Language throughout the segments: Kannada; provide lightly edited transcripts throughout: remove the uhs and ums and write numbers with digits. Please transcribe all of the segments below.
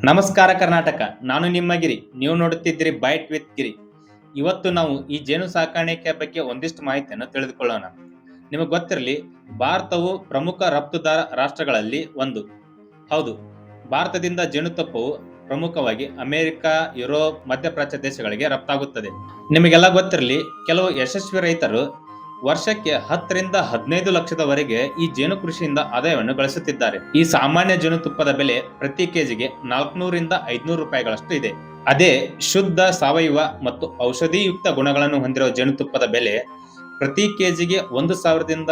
ನಮಸ್ಕಾರ ಕರ್ನಾಟಕ. ನಾನು ನಿಮ್ಮ ಗಿರಿ. ನೀವು ನೋಡುತ್ತಿದ್ದೀರಿ ಬೈಟ್ ವಿತ್ ಗಿರಿ. ಇವತ್ತು ನಾವು ಈ ಜೇನು ಸಾಕಾಣಿಕೆ ಬಗ್ಗೆ ಒಂದಿಷ್ಟು ಮಾಹಿತಿಯನ್ನು ತಿಳಿದುಕೊಳ್ಳೋಣ. ನಿಮಗೆ ಗೊತ್ತಿರಲಿ, ಭಾರತವು ಪ್ರಮುಖ ರಫ್ತುದಾರ ರಾಷ್ಟ್ರಗಳಲ್ಲಿ ಒಂದು. ಹೌದು, ಭಾರತದಿಂದ ಜೇನುತುಪ್ಪವು ಪ್ರಮುಖವಾಗಿ ಅಮೆರಿಕ, ಯುರೋಪ್, ಮಧ್ಯಪ್ರಾಚ್ಯ ದೇಶಗಳಿಗೆ ರಫ್ತಾಗುತ್ತದೆ. ನಿಮಗೆಲ್ಲ ಗೊತ್ತಿರಲಿ, ಕೆಲವು ಯಶಸ್ವಿ ರೈತರು ವರ್ಷಕ್ಕೆ 10 ರಿಂದ 15 ಲಕ್ಷದವರೆಗೆ ಈ ಜೇನು ಕೃಷಿಯಿಂದ ಆದಾಯವನ್ನು ಗಳಿಸುತ್ತಿದ್ದಾರೆ. ಈ ಸಾಮಾನ್ಯ ಜೇನುತುಪ್ಪದ ಬೆಲೆ ಪ್ರತಿ ಕೆಜಿಗೆ 400 ರಿಂದ 500 ರೂಪಾಯಿಗಳಷ್ಟು ಇದೆ. ಅದೇ ಶುದ್ಧ ಸಾವಯವ ಮತ್ತು ಔಷಧಿಯುಕ್ತ ಗುಣಗಳನ್ನು ಹೊಂದಿರುವ ಜೇನುತುಪ್ಪದ ಬೆಲೆ ಪ್ರತಿ ಕೆಜಿಗೆ 1000 ರಿಂದ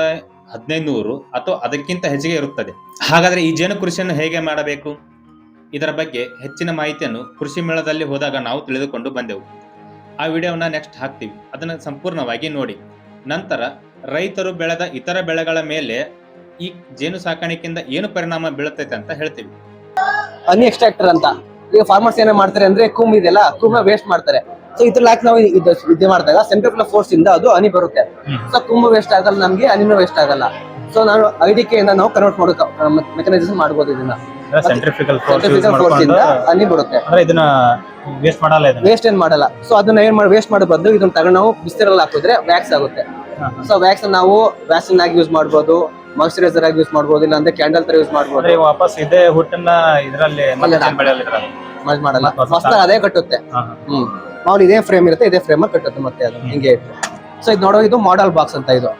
1500 ಅಥವಾ ಅದಕ್ಕಿಂತ ಹೆಚ್ಚಿಗೆ ಇರುತ್ತದೆ. ಹಾಗಾದ್ರೆ ಈ ಜೇನು ಕೃಷಿಯನ್ನು ಹೇಗೆ ಮಾಡಬೇಕು? ಇದರ ಬಗ್ಗೆ ಹೆಚ್ಚಿನ ಮಾಹಿತಿಯನ್ನು ಕೃಷಿ ಮೇಳದಲ್ಲಿ ಹೋದಾಗ ನಾವು ತಿಳಿದುಕೊಂಡು ಬಂದೆವು. ಆ ವಿಡಿಯೋವನ್ನ ನೆಕ್ಸ್ಟ್ ಹಾಕ್ತೀವಿ, ಅದನ್ನು ಸಂಪೂರ್ಣವಾಗಿ ನೋಡಿ. ನಂತರ ರೈತರು ಬೆಳೆದ ಇತರ ಬೆಳೆಗಳ ಮೇಲೆ ಈ ಜೇನು ಸಾಕಾಣಿಕೆಯಿಂದ ಏನು ಪರಿಣಾಮ ಬೀಳುತ್ತೈತೆ ಅಂತ ಹೇಳ್ತೀವಿ. ಹನಿ ಎಕ್ಸ್ಟ್ರಾಕ್ಟರ್ ಅಂತ ಈಗ ಫಾರ್ಮರ್ಸ್ ಏನೇ ಮಾಡ್ತಾರೆ ಅಂದ್ರೆ ಕೂಮ್ ಇದೆಯಲ್ಲ, ಕೂಮ್ನ ವೇಸ್ಟ್ ಮಾಡ್ತಾರೆ. ಸೊ ಇದ್ರಲ್ಲಿ ಹಾಕಿ ನಾವು ವಿದ್ಯೆ ಮಾಡಿದಾಗ ಸೆಂಟ್ರಿಫ್ಯೂಗಲ್ ಫೋರ್ಸ್ ಇಂದ ಅದು ಹನಿ ಬರುತ್ತೆ. ಸೊ ಕೂಮ್ ವೇಸ್ಟ್ ಆಗಲ್ಲ, ನಮ್ಗೆ ಹನಿನೂ ವೇಸ್ಟ್ ಆಗಲ್ಲ. ಸೊ ನಾನು IDK ಇಂದ ನಾವು ಕನ್ವರ್ಟ್ ಮಾಡೋ ಮೆಕಾನಿಸಮ್ ಮಾಡ್ಬೋದು. ಇದನ್ನ ಸೆಂಟ್ರಿಫ್ಯೂಗಲ್ ಫೋರ್ಸ್ ಇಂದ ಹನಿ ಬರುತ್ತೆ, ಇದನ್ನ ವೇಸ್ಟ್ ಮಾಡಲ್ಲ, ವೇಸ್ಟ್ ಏನ್ ಮಾಡಲ್ಲ. ಸೊ ಅದನ್ನ ಏನ್ ಮಾಡಿ ವೇಸ್ಟ್ ಮಾಡೋ ಬದಲು ಇದನ್ನ ತಗೊಂಡು ನಾವು ಬಿಸಿಲಲ್ಲಿ ಹಾಕಿದ್ರೆ ವ್ಯಾಕ್ಸ್ ಆಗುತ್ತೆ. ಸೊ ವ್ಯಾಕ್ಸ್ ನಾವು ವ್ಯಾಕ್ಸಿನ್ ಆಗಿ ಯೂಸ್ ಮಾಡ್ಬೋದು, ಮಾಯಿಶ್ಚರೈಸರ್ ಆಗಿ ಯೂಸ್ ಮಾಡ್ಬೋದು, ಇಲ್ಲ ಅಂದ್ರೆ ಕ್ಯಾಂಡಲ್ ತರ ಯೂಸ್ ಮಾಡ್ಬೋದು. ವಾಪಸ್ ಇದೇ ಹುಟ್ಟನ್ನ ಇದರಲ್ಲಿ ಮಾಡಲ್ಲ, ಮಸ್ತ್ ಅದೇ ಕಟ್ಟುತ್ತೆ. ಮಾಮೂಲಿ ಇದೇ ಫ್ರೇಮ್ ಇರುತ್ತೆ, ಇದೇ ಫ್ರೇಮ್ ಕಟ್ಟುತ್ತೆ ಮತ್ತೆ ಅದು ಹಿಂಗೆ ಇಟ್ಟು. ಸೊ ಇದು ನೋಡೋ, ಇದು ಮಾಡಲ್ ಬಾಕ್ಸ್ ಅಂತ. ಇದು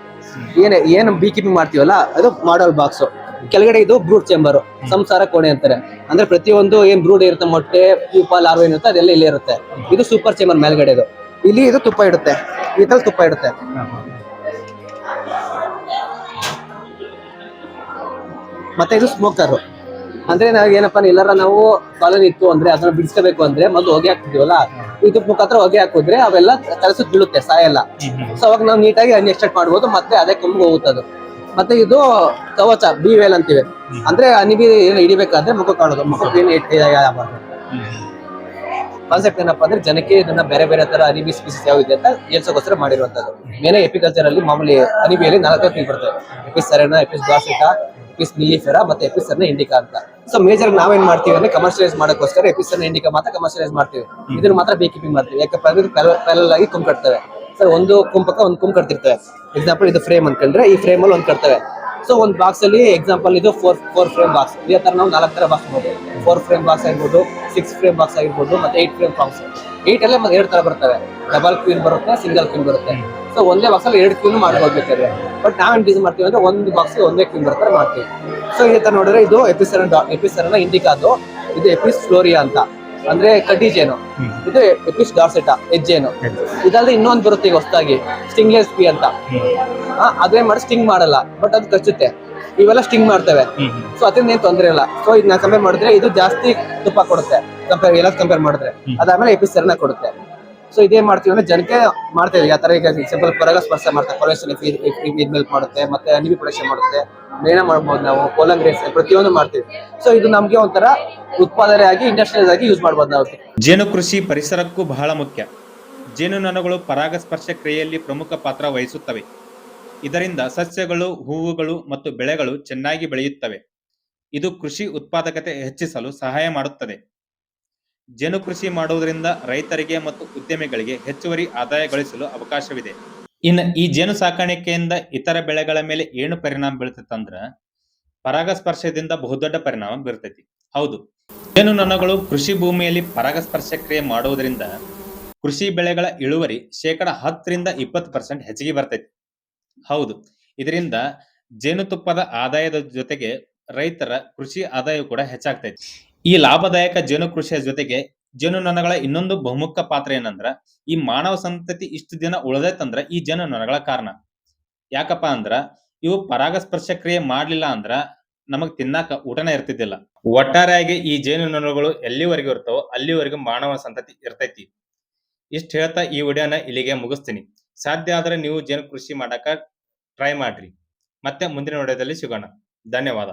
ಏನು ಬೀ ಕೀಪಿಂಗ್ ಮಾಡ್ತೀವಲ್ಲ ಅದು ಮಾಡಲ್ ಬಾಕ್ಸ್. ಕೆಳಗಡೆ ಇದು ಬ್ರೂಡ್ ಚೇಂಬರ್, ಸಂಸಾರ ಕೋಣೆ ಅಂತಾರೆ. ಅಂದ್ರೆ ಪ್ರತಿಯೊಂದು ಏನ್ ಬ್ರೂಡ್ ಇರುತ್ತೆ, ಮೊಟ್ಟೆ, ಪ್ಯೂಪ, ಲಾರ್ವೆ ಏನಿರುತ್ತೆ ಅದೆಲ್ಲ ಇಲ್ಲಿ ಇರುತ್ತೆ. ಇದು ಸೂಪರ್ ಚೇಂಬರ್ ಮೇಲ್ಗಡೆ. ಇಲ್ಲಿ ಇದು ತುಪ್ಪ ಇಡುತ್ತೆ, ಇದ್ರಲ್ಲಿ ತುಪ್ಪ ಇಡುತ್ತೆ. ಮತ್ತೆ ಇದು ಸ್ಮೋಕರ್. ಅಂದ್ರೆ ನಾವ್ ಏನಪ್ಪಾ ಎಲ್ಲಾರ ನಾವು ಕಾಲೋನಿ ಇತ್ತು ಅಂದ್ರೆ ಅದನ್ನ ಬಿಡಿಸ್ಕೋಬೇಕು ಅಂದ್ರೆ ಮೊದಲು ಹೊಗೆ ಹಾಕ್ತಿದೀವಲ್ಲ, ಇದು ಮುಖಾಂತರ ಹೊಗೆ ಹಾಕಿದ್ರೆ ಅವೆಲ್ಲ ತಲಸುತ್ತ ಬೀಳುತ್ತೆ, ಸಾಯಲ್ಲ. ಸೊ ಅವಾಗ ನಾವು ನೀಟಾಗಿ ಹನಿ ಎಕ್ಸ್ಟ್ರಾಕ್ಟ್ ಮಾಡ್ಬೋದು, ಮತ್ತೆ ಅದೇ ಕಮ್ಮಿಗೆ ಹೋಗುತ್ತದು. ಮತ್ತೆ ಇದು ಕವಚ, ಬಿ ವೇಲ್ ಅಂತೀವಿ. ಅಂದ್ರೆ ಹನಿಬಿ ಏನು ಹಿಡಿಬೇಕಾದ್ರೆ ಮುಖ ಕಾಣೋದು, ಮುಖಕ್ಕೆ ಕಾನ್ಸೆಪ್ಟ್ ಏನಪ್ಪಾ ಅಂದ್ರೆ ಜನಕ್ಕೆ ಇದನ್ನ ಬೇರೆ ಬೇರೆ ತರ ಹನಿಬಿ ಸ್ಪೀಸೀಸ್ ಯಾವ ಇದೆ ಅಂತ ಹೇಳ್ಸೋಕೋಸ್ಕರ ಮಾಡಿರುವಂತದ್ದು. ಮೇನೆ ಎಪಿಕಲ್ಚರ್ ಅಲ್ಲಿ ಮಾಮೂಲಿ ಹನಿಬಿಯಲ್ಲಿ 4 ಟೈಪ್ ಬರ್ತವೆ: ಎಪಿಸ್ ಸೆರೆನಾ, ಎಪಿಸ್ ಡಾರ್ಸಿಟಾ, ಎಪಿಸ್ ಮಿಲ್ಲಿಫೆರಾ ಮತ್ತೆ ಎಪಿಸ್ ಸೆರೆನಾ ಇಂಡಿಕಾ ಅಂತ. ಸೊ ಮೇಜರ್ ನಾವೇನ್ ಮಾಡ್ತೀವಿ ಅಂದ್ರೆ ಕಮರ್ಷಿಯಲೈಸ್ ಮಾಡೋಕ್ಕೋಸ್ಕರ ಎಪಿಸ್ ಸೆರೆನಾ ಇಂಡಿಕಾ ಮಾತ್ರ ಕಮರ್ಷಿಯಲೈಸ್ ಮಾಡ್ತೀವಿ. ಇದನ್ನ ಮಾತ್ರ ಬೀ ಕೀಪಿಂಗ್ ಮಾಡ್ತೀವಿ. ಯಾಕಪ್ಪ ಅಂದ್ರೆ ಪ್ಯಾರಲ್ ಆಗಿ ಕುಂಪ್ ಕಟ್ತವೆ. ಸೊ ಒಂದು ಕುಂಪಕ್ಕ ಒಂದು ಕುಂಪ್ ಕಟ್ತಿರ್ತವೆ. ಎಕ್ಸಾಂಪಲ್ ಇದು ಫ್ರೇಮ್ ಅನ್ಕೊಂಡ್ರೆ ಈ ಫ್ರೇಮ್ ಅಲ್ಲಿ ಒಂದ್ ಕಟ್ತವೆ. ಸೊ ಒಂದು ಬಾಕ್ಸ್ ಅಲ್ಲಿ ಎಕ್ಸಾಂಪಲ್ ಇದು 4 ಫ್ರೇಮ್ ಬಾಕ್ಸ್. ಇದೇ ತರ ನಾವು 4 ತರ ಬಾಕ್ಸ್ ಮಾಡ್ಬೋದು. 4 ಫ್ರೇಮ್ ಬಾಕ್ಸ್ ಆಗಿರ್ಬೋದು, 6 ಫ್ರೇಮ್ ಬಾಕ್ಸ್ ಆಗಿರ್ಬೋದು, ಮತ್ತೆ 8 ಫ್ರೇಮ್ ಬಾಕ್ಸ್. 8 ಅಲ್ಲೇ 2 ತರ ಬರ್ತವೆ: ಡಬಲ್ ಕ್ವೀನ್ ಬರುತ್ತೆ, ಸಿಂಗಲ್ ಕ್ವೀನ್ ಬರುತ್ತೆ. ಸೊ ಒಂದೇ ಬಾಕ್ಸ್ ಅಲ್ಲಿ 2 ಕ್ವೀನ್ ಮಾಡ್ಬೋದು ಬೇಕಾದ್ರೆ. ಬಟ್ ನಾವೇನ್ ಡಿಸೈನ್ ಮಾಡ್ತೀವಿ ಅಂದ್ರೆ ಒಂದು ಬಾಕ್ಸ್ ಒಂದೇ ಕ್ವೀನ್ ಬರ್ತಾರೆ ಮಾಡ್ತೀವಿ. ಸೊ ಇದೇ ತರ ನೋಡಿದ್ರೆ ಇದು ಎಪಿಸ್ ಸೆರೆನಾ ಇಂಡಿಕಾದು, ಇದು ಎಪಿಸ್ ಫ್ಲೋರಿಯಾ ಅಂತ, ಅಂದ್ರೆ ಕಡ್ಡಿ ಜೇನು. ಇದು ಎಪಿಸ್ ಡಾರ್ಸಿಟಾ, ಹೆಜ್ಜೇನು. ಇದಲ್ಲದೆ ಇನ್ನೊಂದು ಬರುತ್ತೆ ಈಗ ಹೊಸದಾಗಿ, ಸ್ಟಿಂಗ್ಲೆಸ್ ಬಿ ಅಂತ. ಅದೇ ಮಾಡಿ ಸ್ಟಿಂಗ್ ಮಾಡಲ್ಲ, ಬಟ್ ಅದು ಕಚ್ಚುತ್ತೆ. ಇವೆಲ್ಲ ಸ್ಟಿಂಗ್ ಮಾಡ್ತವೆ. ಸೊ ಅದರಿಂದ ಏನ್ ತೊಂದರೆ ಇಲ್ಲ. ಸೊ ಇದನ್ನ ಕಂಪೇರ್ ಮಾಡಿದ್ರೆ ಇದು ಜಾಸ್ತಿ ತುಪ್ಪ ಕೊಡುತ್ತೆ ಕಂಪೇರ್ ಮಾಡಿದ್ರೆ. ಅದಾದ್ಮೇಲೆ ಎಪಿಸ್ ಸೆರೆನಾ ಕೊಡುತ್ತೆ. ಸೊ ಇದೇ ಮಾಡ್ತೀವಿ ಅಂದ್ರೆ ಜನಕ್ಕೆ ಮಾಡ್ತೇವೆ. ಯಾವ ತರ ಈಗ ಸಿಂಪಲ್ ಪರಾಗಸ್ಪರ್ಶ ಮಾಡ್ತಾರೆ, ಕೊಲೆಸ್ಟ್ರಾಲ್ ಇದ್ಮೇಲೆ ಮಾಡುತ್ತೆ, ಮತ್ತೆ ಹನಿಬಿ ಪ್ರೊಡಕ್ಷನ್ ಮಾಡುತ್ತೆ, ಮೇಣ ಮಾಡ್ಬೋದು ನಾವು, ಕೋಲಂಗ್ ರೇಸ್, ಪ್ರತಿಯೊಂದು ಮಾಡ್ತೀವಿ. ಸೊ ಇದು ನಮ್ಗೆ ಒಂಥರ ಉತ್ಪಾದನೆ ಆಗಿ ಇಂಡಸ್ಟ್ರಿಯಲ್ ಆಗಿ ಯೂಸ್ ಮಾಡ್ಬೋದು ನಾವು. ಜೇನು ಕೃಷಿ ಪರಿಸರಕ್ಕೂ ಬಹಳ ಮುಖ್ಯ. ಜೇನುನೊಣಗಳು ಪರಾಗಸ್ಪರ್ಶ ಕ್ರಿಯೆಯಲ್ಲಿ ಪ್ರಮುಖ ಪಾತ್ರ ವಹಿಸುತ್ತವೆ. ಇದರಿಂದ ಸಸ್ಯಗಳು, ಹೂವುಗಳು ಮತ್ತು ಬೆಳೆಗಳು ಚೆನ್ನಾಗಿ ಬೆಳೆಯುತ್ತವೆ. ಇದು ಕೃಷಿ ಉತ್ಪಾದಕತೆ ಹೆಚ್ಚಿಸಲು ಸಹಾಯ ಮಾಡುತ್ತದೆ. ಜೇನು ಕೃಷಿ ಮಾಡುವುದರಿಂದ ರೈತರಿಗೆ ಮತ್ತು ಉದ್ಯಮಿಗಳಿಗೆ ಹೆಚ್ಚುವರಿ ಆದಾಯ ಗಳಿಸಲು ಅವಕಾಶವಿದೆ. ಇನ್ನು ಈ ಜೇನು ಸಾಕಾಣಿಕೆಯಿಂದ ಇತರ ಬೆಳೆಗಳ ಮೇಲೆ ಏನು ಪರಿಣಾಮ ಬೀಳ್ತೈತೆ ಅಂದ್ರ, ಪರಾಗಸ್ಪರ್ಶದಿಂದ ಬಹುದೊಡ್ಡ ಪರಿಣಾಮ ಬೀರ್ತೈತಿ. ಹೌದು, ಜೇನುನೊಣಗಳು ಕೃಷಿ ಭೂಮಿಯಲ್ಲಿ ಪರಾಗಸ್ಪರ್ಶ ಕ್ರಿಯೆ ಮಾಡುವುದರಿಂದ ಕೃಷಿ ಬೆಳೆಗಳ ಇಳುವರಿ 10% ರಿಂದ 20% ಹೆಚ್ಚಿಗೆ ಬರ್ತೈತಿ. ಹೌದು, ಇದರಿಂದ ಜೇನುತುಪ್ಪದ ಆದಾಯದ ಜೊತೆಗೆ ರೈತರ ಕೃಷಿ ಆದಾಯ ಕೂಡ ಹೆಚ್ಚಾಗ್ತೈತಿ. ಈ ಲಾಭದಾಯಕ ಜೇನು ಕೃಷಿಯ ಜೊತೆಗೆ ಜೇನುನೊಣಗಳ ಇನ್ನೊಂದು ಬಹುಮುಖ್ಯ ಪಾತ್ರ ಏನಂದ್ರ, ಈ ಮಾನವ ಸಂತತಿ ಇಷ್ಟು ದಿನ ಉಳಿದೈತಂದ್ರ ಈ ಜೇನುನೊಣಗಳ ಕಾರಣ. ಯಾಕಪ್ಪ ಅಂದ್ರ ಇವು ಪರಾಗಸ್ಪರ್ಶ ಕ್ರಿಯೆ ಮಾಡ್ಲಿಲ್ಲ ಅಂದ್ರ ನಮಗ್ ತಿನ್ನಾಕ ಊಟನೇ ಇರ್ತಿದ್ದಿಲ್ಲ. ಒಟ್ಟಾರೆಯಾಗಿ ಈ ಜೇನುನೊಣಗಳು ಎಲ್ಲಿವರೆಗೂ ಇರ್ತಾವೋ ಅಲ್ಲಿವರೆಗೂ ಮಾನವ ಸಂತತಿ ಇರ್ತೈತಿ. ಇಷ್ಟ ಹೇಳ್ತಾ ಈ ವಿಡಿಯೋನ ಇಲ್ಲಿಗೆ ಮುಗಿಸ್ತೀನಿ. ಸಾಧ್ಯ ಆದ್ರೆ ನೀವು ಜೇನು ಕೃಷಿ ಮಾಡಾಕ ಟ್ರೈ ಮಾಡ್ರಿ. ಮತ್ತೆ ಮುಂದಿನ ವಿಡಿಯೋದಲ್ಲಿ ಸಿಗೋಣ. ಧನ್ಯವಾದ.